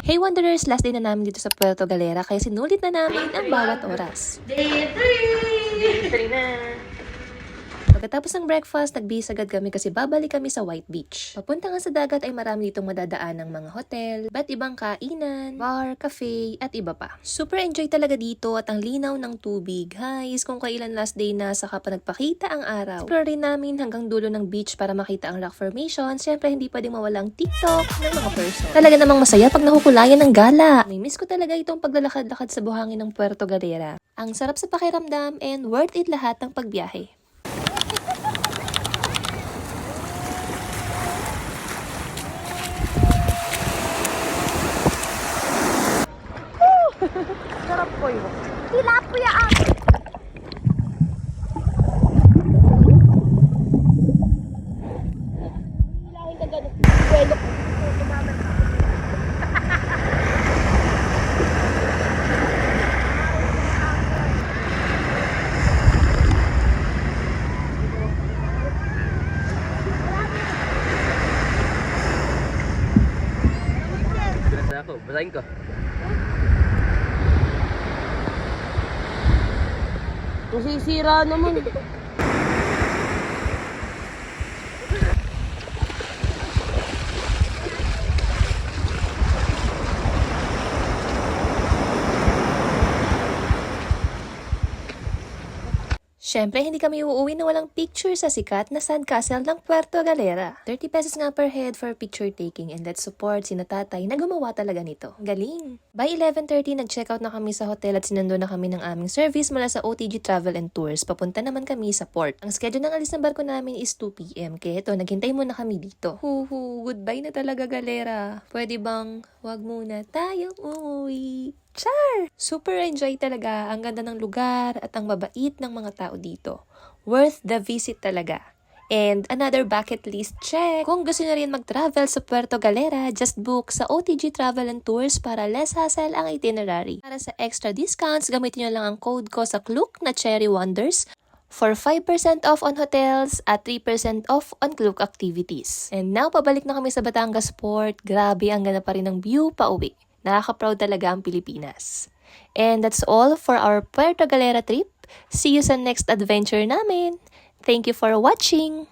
Hey Wanderers, last day na namin dito sa Puerto Galera kaya sinulit na namin ang bawat oras. Day 3! Day 3 na! Pagkatapos ng breakfast, nagbihis agad kami kasi babalik kami sa White Beach. Papunta nga sa dagat ay marami ditong madadaan ng mga hotel, ba't ibang kainan, bar, cafe, at iba pa. Super enjoy talaga dito at ang linaw ng tubig. Guys, kung kailan last day na saka pa nagpakita ang araw. Explore rin namin hanggang dulo ng beach para makita ang rock formation. Siyempre, hindi pwedeng mawala ang TikTok ng mga person. Talaga namang masaya pag nahukulayan ng gala. May miss ko talaga itong paglalakad-lakad sa buhangin ng Puerto Galera. Ang sarap sa pakiramdam and worth it lahat ng pagbiyahe. Sarap po yun. Tilapia ang! Hilahin ka ganun. Buwelo ko. Tumaman ka. Ako, basahin ko. Nasisira naman. Siyempre, hindi kami uuwi na walang picture sa sikat na sandcastle ng Puerto Galera. 30 pesos nga per head for picture taking and let's support sina tatay na gumawa talaga nito. Galing! By 11:30, nag-checkout na kami sa hotel at sinundo na kami ng aming service mula sa OTG Travel and Tours. Papunta naman kami sa port. Ang schedule ng alis ng barko namin is 2 p.m. Kaya ito, naghintay muna kami dito. Goodbye na talaga Galera. Pwede bang wag muna tayong umuwi? Char! Super enjoy talaga. Ang ganda ng lugar at ang mabait ng mga tao dito. Worth the visit talaga. And another bucket list check. Kung gusto nyo rin mag-travel sa Puerto Galera, just book sa OTG Travel and Tours para less hassle ang itinerary. Para sa extra discounts, gamitin nyo lang ang code ko sa Klook na Cherry Wonders for 5% off on hotels at 3% off on Klook activities. And now, pabalik na kami sa Batangas Port. Grabe, ang ganda pa rin ng view pa uwi. Nakaka-proud talaga ang Pilipinas. And that's all for our Puerto Galera trip. See you sa next adventure namin. Thank you for watching!